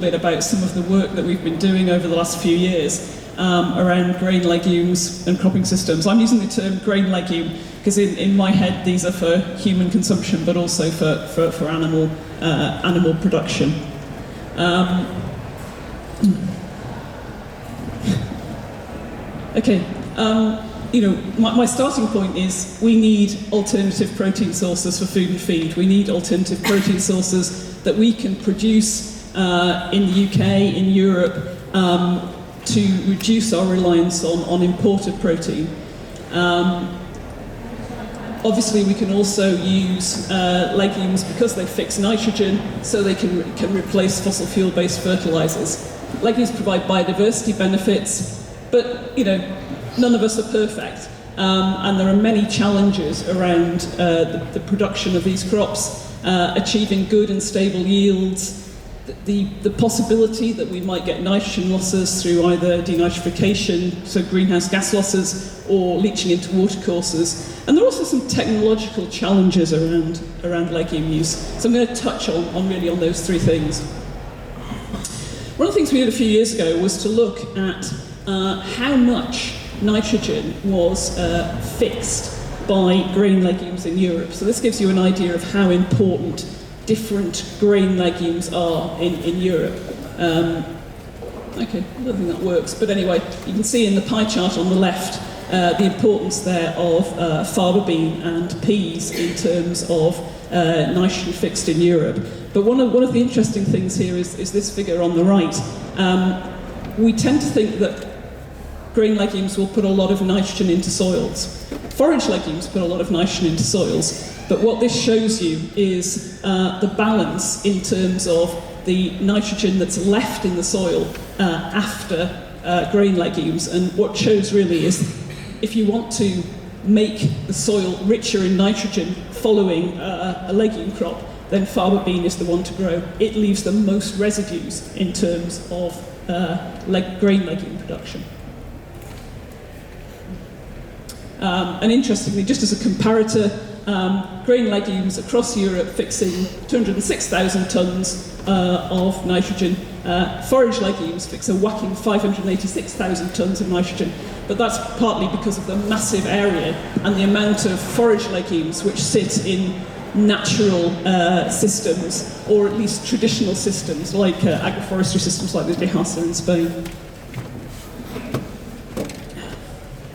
bit about some of the work that we've been doing over the last few years around grain legumes and cropping systems. I'm using the term grain legume because in my head these are for human consumption, but also for animal production. Okay. My starting point is we need alternative protein sources for food and feed. We need alternative protein sources that we can produce in the UK, in Europe, to reduce our reliance on imported protein. Obviously, we can also use legumes because they fix nitrogen, so they can replace fossil fuel-based fertilizers. Legumes provide biodiversity benefits, but none of us are perfect, and there are many challenges around the production of these crops, achieving good and stable yields, the possibility that we might get nitrogen losses through either denitrification, so greenhouse gas losses, or leaching into watercourses. And there are also some technological challenges around legume use. So I'm going to touch on those three things. One of the things we did a few years ago was to look at how much nitrogen was fixed by grain legumes in Europe. So this gives you an idea of how important different grain legumes are in Europe. Okay, I don't think that works, but anyway, you can see in the pie chart on the left the importance there of faba bean and peas in terms of nitrogen fixed in Europe. But one of the interesting things here is this figure on the right. We tend to think that grain legumes will put a lot of nitrogen into soils. Forage legumes put a lot of nitrogen into soils, but what this shows you is the balance in terms of the nitrogen that's left in the soil after grain legumes. And what shows really is if you want to make the soil richer in nitrogen following a legume crop, then faba bean is the one to grow. It leaves the most residues in terms of grain legume production. And interestingly, just as a comparator, grain legumes across Europe fixing 206,000 tonnes of nitrogen. Forage legumes fix a whacking 586,000 tonnes of nitrogen, but that's partly because of the massive area and the amount of forage legumes which sit in natural systems, or at least traditional systems, like agroforestry systems like the Dehasa in Spain.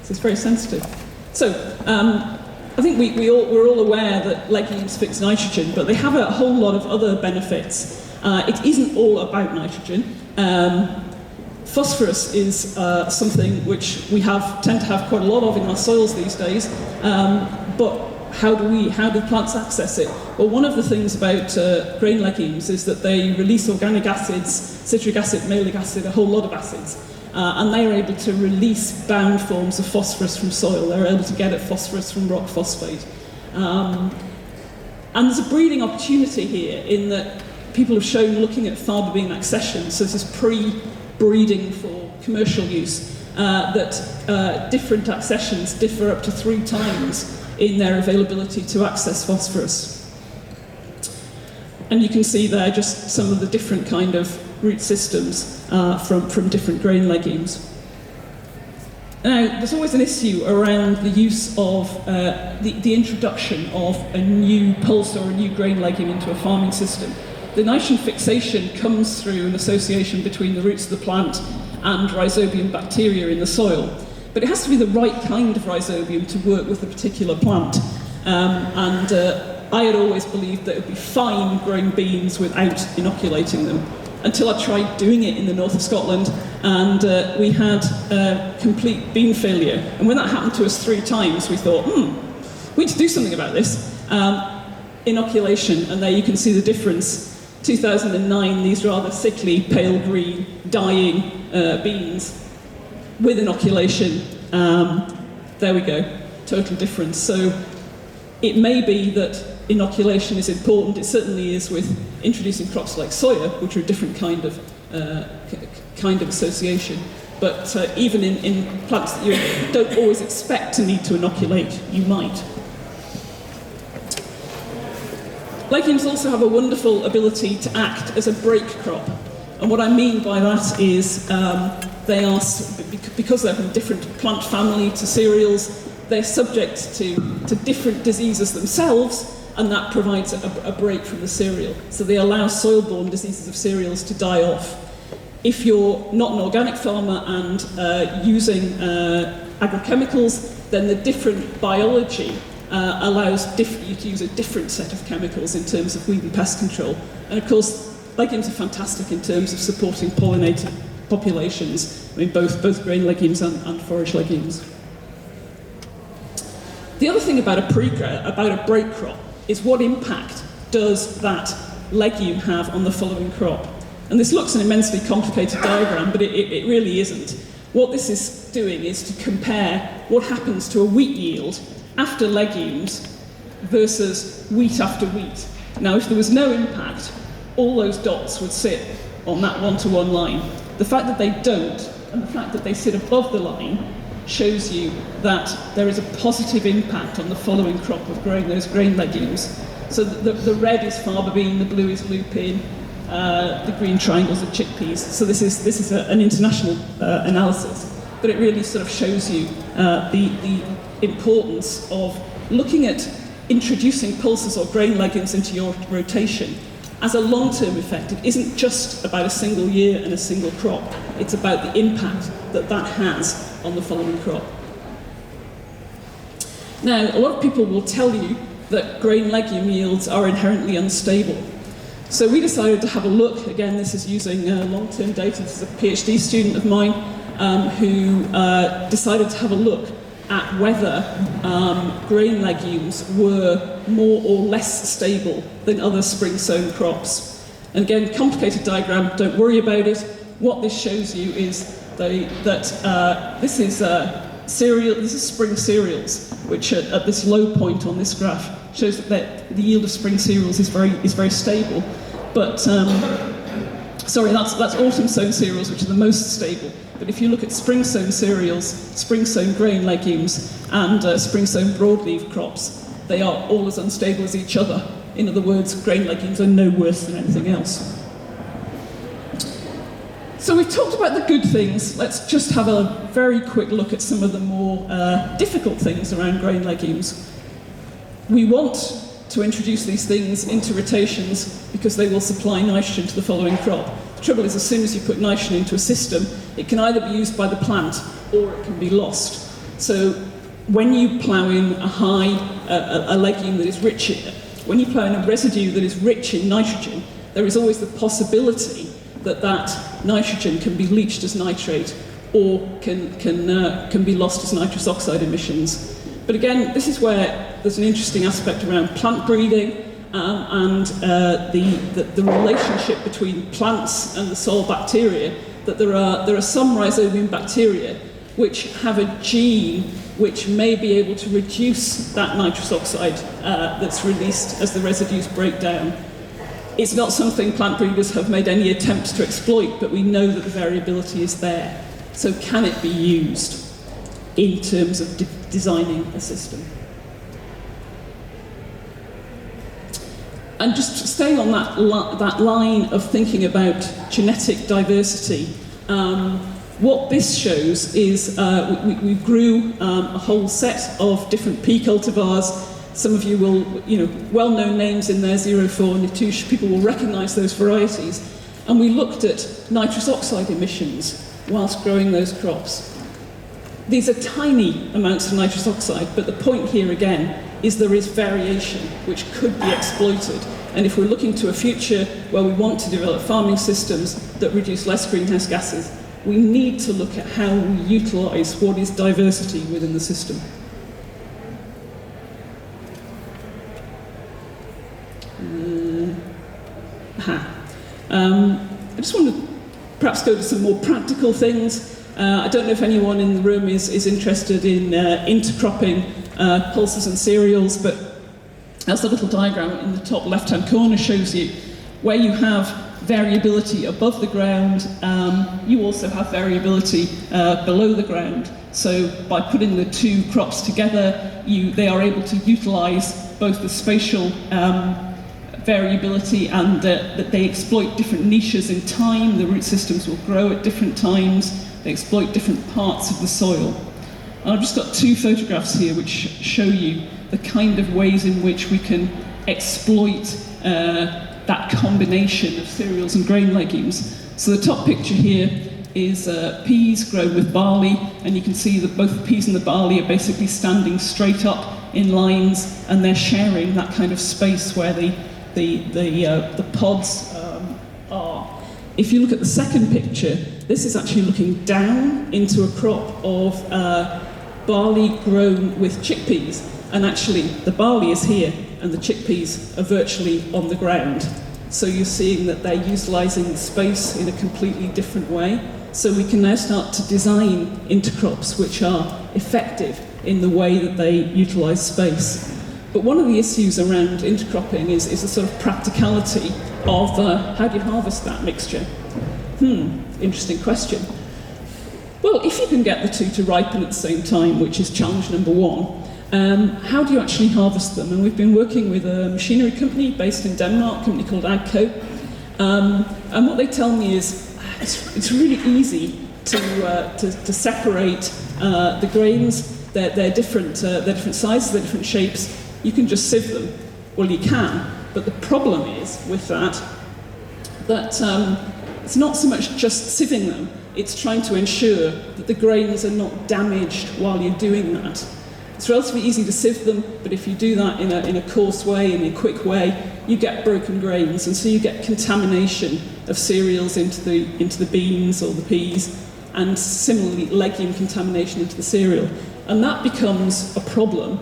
So it's very sensitive. So, I think we're all aware that legumes fix nitrogen, but they have a whole lot of other benefits. It isn't all about nitrogen. Phosphorus is something which we tend to have quite a lot of in our soils these days, but how do plants access it? Well, one of the things about grain legumes is that they release organic acids, citric acid, malic acid, a whole lot of acids. And they are able to release bound forms of phosphorus from soil. They're able to get at phosphorus from rock phosphate. And there's a breeding opportunity here in that people have shown, looking at faba bean accession, so this is pre-breeding for commercial use, that different accessions differ up to 3 times in their availability to access phosphorus. And you can see there just some of the different kind of root systems from different grain legumes. Now, there's always an issue around the use of the introduction of a new pulse or a new grain legume into a farming system. The nitrogen fixation comes through an association between the roots of the plant and rhizobium bacteria in the soil. But it has to be the right kind of rhizobium to work with the particular plant. I had always believed that it would be fine growing beans without inoculating them, until I tried doing it in the north of Scotland, and we had complete bean failure. And when that happened to us 3 times, we thought, we need to do something about this. Inoculation, and there you can see the difference. 2009, these rather sickly, pale green, dying beans. With inoculation, there we go, total difference. So it may be that inoculation is important. It certainly is with introducing crops like soya, which are a different kind of association. But even in plants that you don't always expect to need to inoculate, you might. Legumes also have a wonderful ability to act as a break crop. And what I mean by that is they are, because they're from different plant family to cereals, they're subject to different diseases themselves, and that provides a break from the cereal. So they allow soil-borne diseases of cereals to die off. If you're not an organic farmer and using agrochemicals, then the different biology allows you to use a different set of chemicals in terms of weed and pest control. And of course, legumes are fantastic in terms of supporting pollinator populations, I mean both grain legumes and forage legumes. The other thing about a break crop is what impact does that legume have on the following crop. And this looks an immensely complicated diagram, but it really isn't. What this is doing is to compare what happens to a wheat yield after legumes versus wheat after wheat. Now, if there was no impact, all those dots would sit on that one-to-one line. The fact that they don't, and the fact that they sit above the line, shows you that there is a positive impact on the following crop of growing those grain legumes. So the red is faba bean, the blue is lupin, the green triangles are chickpeas. So this is an international analysis, but it really sort of shows you the importance of looking at introducing pulses or grain legumes into your rotation as a long-term effect. It isn't just about a single year and a single crop. It's about the impact that that has on the following crop. Now, a lot of people will tell you that grain legume yields are inherently unstable. So we decided to have a look. Again, this is using long-term data. This is a PhD student of mine who decided to have a look at whether grain legumes were more or less stable than other spring-sown crops. And again, complicated diagram, don't worry about it. What this shows you is that this is cereal. This is spring cereals, which at this low point on this graph shows that the yield of spring cereals is very stable. But sorry, that's autumn-sown cereals, which are the most stable. But if you look at spring-sown cereals, spring-sown grain legumes, and spring-sown broadleaf crops, they are all as unstable as each other. In other words, grain legumes are no worse than anything else. So we've talked about the good things. Let's just have a very quick look at some of the more difficult things around grain legumes. We want to introduce these things into rotations because they will supply nitrogen to the following crop. The trouble is, as soon as you put nitrogen into a system, it can either be used by the plant or it can be lost. So when you plough in a legume that is rich, when you plough in a residue that is rich in nitrogen, there is always the possibility that that nitrogen can be leached as nitrate or can be lost as nitrous oxide emissions. But again, this is where there's an interesting aspect around plant breeding and the relationship between plants and the soil bacteria, that there are some rhizobium bacteria which have a gene which may be able to reduce that nitrous oxide that's released as the residues break down. It's not something plant breeders have made any attempt to exploit, but we know that the variability is there. So can it be used in terms of designing a system? And just staying on that line of thinking about genetic diversity, what this shows is we grew a whole set of different pea cultivars. Some of you will, well-known names in there, 04, Nitouche, people will recognise those varieties. And we looked at nitrous oxide emissions whilst growing those crops. These are tiny amounts of nitrous oxide, but the point here again is there is variation which could be exploited. And if we're looking to a future where we want to develop farming systems that reduce less greenhouse gases, we need to look at how we utilise what is diversity within the system. I just want to perhaps go to some more practical things. I don't know if anyone in the room is interested in intercropping pulses and cereals, but as the little diagram in the top left-hand corner shows you, where you have variability above the ground, you also have variability below the ground. So by putting the two crops together, they are able to utilise both the spatial variability, and that they exploit different niches in time. The root systems will grow at different times. They exploit different parts of the soil. And I've just got two photographs here which show you the kind of ways in which we can exploit that combination of cereals and grain legumes. So the top picture here is peas grown with barley, and you can see that both the peas and the barley are basically standing straight up in lines, and they're sharing that kind of space where the pods are. If you look at the second picture, this is actually looking down into a crop of barley grown with chickpeas, and actually the barley is here and the chickpeas are virtually on the ground. So you're seeing that they're utilising the space in a completely different way. So we can now start to design intercrops which are effective in the way that they utilise space. But one of the issues around intercropping is the sort of practicality of how do you harvest that mixture? Interesting question. Well, if you can get the two to ripen at the same time, which is challenge number one, how do you actually harvest them? And we've been working with a machinery company based in Denmark, a company called Agco, and what they tell me is it's really easy to separate the grains. They're different sizes, they're different shapes. You can just sieve them. Well, you can, but the problem is with that it's not so much just sieving them, it's trying to ensure that the grains are not damaged while you're doing that. It's relatively easy to sieve them, but if you do that in a coarse way, in a quick way, you get broken grains, and so you get contamination of cereals into the beans or the peas, and similarly legume contamination into the cereal. And that becomes a problem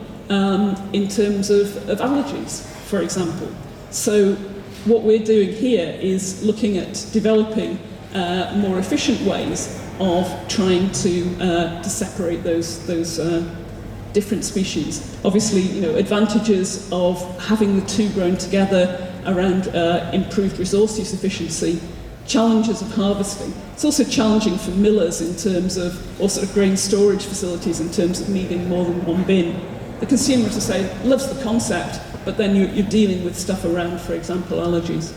in terms of allergies, for example. So what we're doing here is looking at developing more efficient ways of trying to separate those different species. Obviously, advantages of having the two grown together around improved resource use efficiency, challenges of harvesting. It's also challenging for millers in terms of, or sort of grain storage facilities in terms of needing more than one bin. The consumer, as I say, loves the concept, but then you're dealing with stuff around, for example, allergies.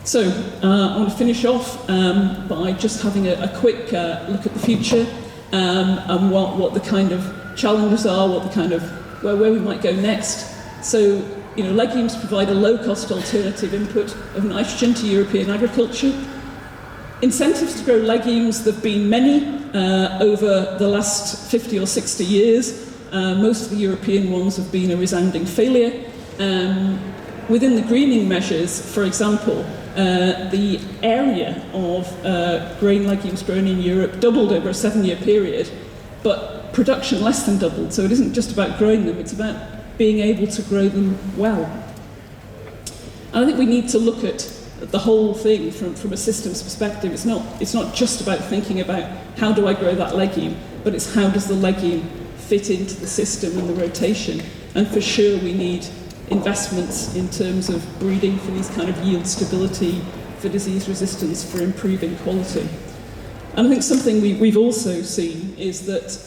So I want to finish off by just having a quick look at the future and what the kind of challenges are, what the kind of where we might go next. So legumes provide a low-cost alternative input of nitrogen to European agriculture. Incentives to grow legumes, there have been many over the last 50 or 60 years. Most of the European ones have been a resounding failure. Within the greening measures, for example, the area of grain legumes grown in Europe doubled over a 7-year period, but production less than doubled. So it isn't just about growing them, it's about being able to grow them well. And I think we need to look at the whole thing from a systems perspective. It's not just about thinking about how do I grow that legume, but it's how does the legume fit into the system and the rotation. And for sure we need investments in terms of breeding for these kind of yield stability, for disease resistance, for improving quality. And I think something we've also seen is that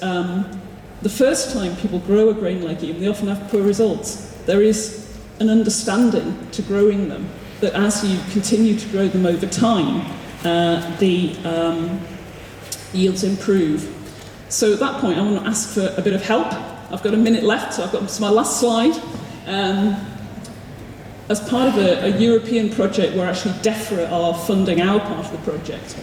the first time people grow a grain legume, they often have poor results. There is an understanding to growing them that as you continue to grow them over time, the yields improve. So at that point, I want to ask for a bit of help. I've got a minute left, so it's my last slide. As part of a European project where actually DEFRA are funding our part of the project,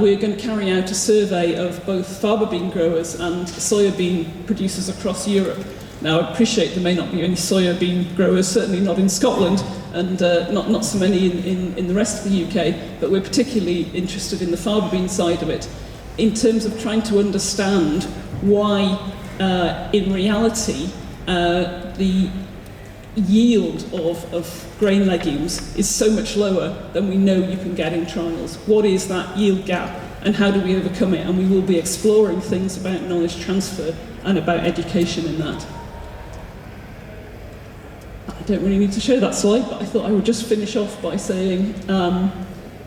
we're going to carry out a survey of both faba bean growers and soya bean producers across Europe. Now, I appreciate there may not be any soya bean growers, certainly not in Scotland, and not so many in the rest of the UK, but we're particularly interested in the faba bean side of it, in terms of trying to understand why, in reality, the yield of grain legumes is so much lower than we know you can get in trials. What is that yield gap and how do we overcome it? And we will be exploring things about knowledge transfer and about education in that. I don't really need to show that slide, but I thought I would just finish off by saying,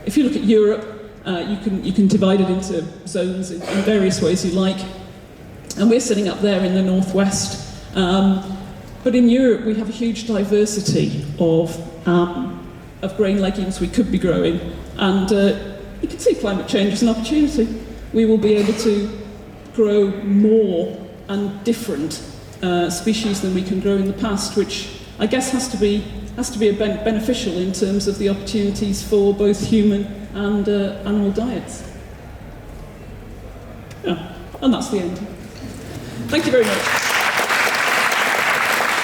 if you look at Europe, you can divide it into zones in various ways you like. And we're sitting up there in the northwest. But in Europe, we have a huge diversity of grain legumes we could be growing. And you can see climate change as an opportunity. We will be able to grow more and different species than we can grow in the past, which I guess has to be beneficial in terms of the opportunities for both human and animal diets. Yeah, and that's the end. Thank you very much.